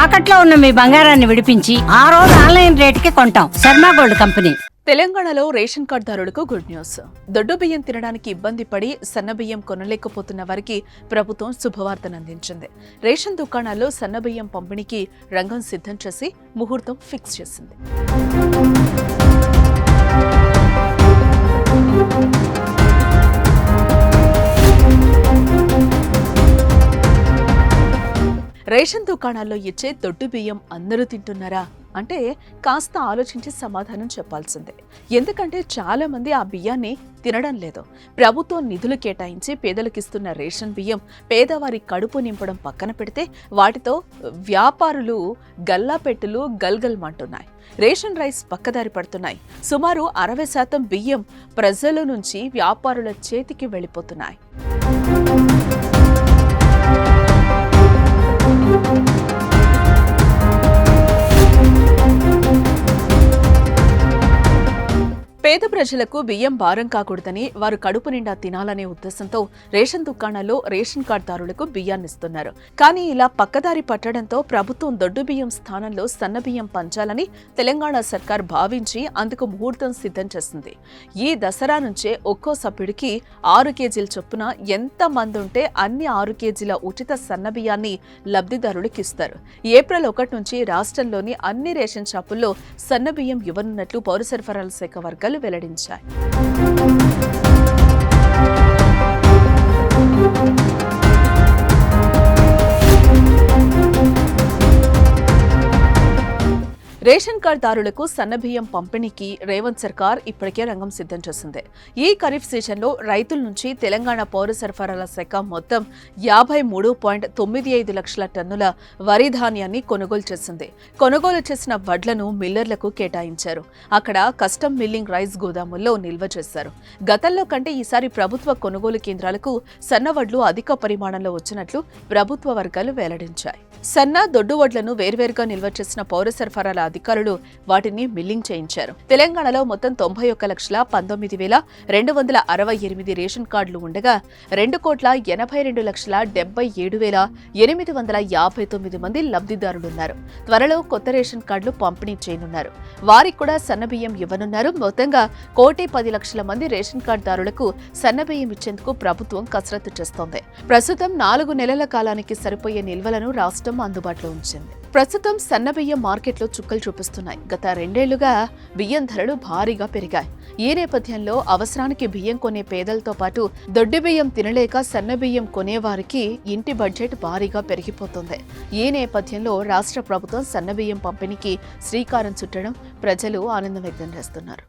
తాకట్లో ఉన్న మీ బంగారాన్ని విడిపించి ఆ రోజు ఆన్లైన్ రేటుకి కొంటాం. Sharma gold company. తెలంగాణలో రేషన్ కార్డుదారులకు గుడ్ న్యూస్. దొడ్డు బియ్యం తినడానికి ఇబ్బంది పడి సన్న బియ్యం కొనలేకపోతున్న వారికి ప్రభుత్వం శుభవార్తనందించింది. రేషన్ దుకాణాల్లో సన్న బియ్యం పంపిణీకి రంగం సిద్ధం చేసి ముహూర్తం ఫిక్స్ చేసింది. రేషన్ దుకాణాల్లో ఇచ్చే దొడ్డు బియ్యం అందరూ తింటున్నారా అంటే కాస్త ఆలోచించి సమాధానం చెప్పాల్సిందే. ఎందుకంటే చాలా మంది ఆ బియ్యాన్ని తినడం లేదు. ప్రభుత్వం నిధులు కేటాయించి పేదలకిస్తున్న రేషన్ బియ్యం పేదవారి కడుపు నింపడం పక్కన పెడితే వాటితో వ్యాపారులు గల్లాపెట్టులు గల్గల్మంటున్నాయి. రేషన్ రైస్ పక్కదారి పడుతున్నాయి. సుమారు 60% బియ్యం ప్రజల నుంచి వ్యాపారుల చేతికి వెళ్ళిపోతున్నాయి. పేద ప్రజలకు బియ్యం భారం కాకూడదని, వారు కడుపు నిండా తినాలనే ఉద్దేశంతో రేషన్ దుకాణాల్లో రేషన్ కార్డుదారులకు బియ్యాన్ని ఇస్తున్నారు. కానీ ఇలా పక్కదారి పట్టడంతో ప్రభుత్వం దొడ్డు బియ్యం స్థానంలో సన్న బియ్యం పంచాలని తెలంగాణ సర్కార్ భావించి అందుకు ముహూర్తం సిద్ధం చేసింది. ఈ దసరా నుంచే ఒక్కో సభ్యుడికి 6 కేజీల చొప్పున ఎంత మంది ఉంటే అన్ని 6 కేజీల ఉచిత సన్న బియ్యాన్ని లబ్ధిదారులకు ఇస్తారు. ఏప్రిల్ 1 నుంచి రాష్ట్రంలోని అన్ని రేషన్ షాపుల్లో సన్న బియ్యం ఇవ్వనున్నట్లు పౌర సరఫరాల శాఖ వర్గాలు వెల్లడించాయి. రేషన్ కార్డుదారులకు సన్నబియ్యం పంపిణీకి రేవంత్ సర్కార్ ఇప్పటికే రంగం సిద్ధం చేసింది. ఈ ఖరీఫ్ సీజన్లో రైతుల నుంచి తెలంగాణ పౌర సరఫరాల శాఖ మొత్తం 53.95 లక్షల టన్నుల వరి ధాన్యాన్ని కొనుగోలు చేసింది. కొనుగోలు చేసిన వడ్లను మిల్లర్లకు కేటాయించారు. అక్కడ కస్టమ్ మిల్లింగ్ రైస్ గోదాముల్లో నిల్వ చేశారు. గతంలో కంటే ఈసారి ప్రభుత్వ కొనుగోలు కేంద్రాలకు సన్న వడ్లు అధిక పరిమాణంలో వచ్చినట్లు ప్రభుత్వ వర్గాలు వెల్లడించాయి. సన్న దొడ్డు వడ్లను వేర్వేరుగా నిల్వ చేసిన పౌర సరఫరాల అధికారులు వాటిని మిల్లింగ్ చేయించారు. తెలంగాణలో మొత్తం 91,19,268 రేషన్ కార్డులు ఉండగా 2,82,77,859 మంది లబ్ధిదారులున్నారు. త్వరలో కొత్త రేషన్ కార్డులు పంపిణీ చేయనున్నారు. వారికి కూడా సన్నబియ్యం ఇవ్వనున్నారు. మొత్తంగా 1,10,00,000 మంది రేషన్ కార్డుదారులకు సన్నబియ్యం ఇచ్చేందుకు ప్రభుత్వం కసరత్తు చేస్తోంది. ప్రస్తుతం 4 నెలల కాలానికి సరిపోయే నిల్వలను రాష్ట్రం అందుబాటులో ఉంచింది. ప్రస్తుతం సన్నబియ్యం మార్కెట్లో చుక్కలు చూపిస్తున్నాయి. గత 2 ఏళ్లుగా బియ్యం ధరలు భారీగా పెరిగాయి. ఈ నేపథ్యంలో అవసరానికి బియ్యం కొనే పేదలతో పాటు దొడ్డి బియ్యం తినలేక సన్నబియ్యం కొనేవారికి ఇంటి బడ్జెట్ భారీగా పెరిగిపోతుంది. ఈ నేపథ్యంలో రాష్ట్ర ప్రభుత్వం సన్నబియ్యం పంపిణీకి శ్రీకారం చుట్టడం ప్రజలు ఆనందం వ్యక్తం చేస్తున్నారు.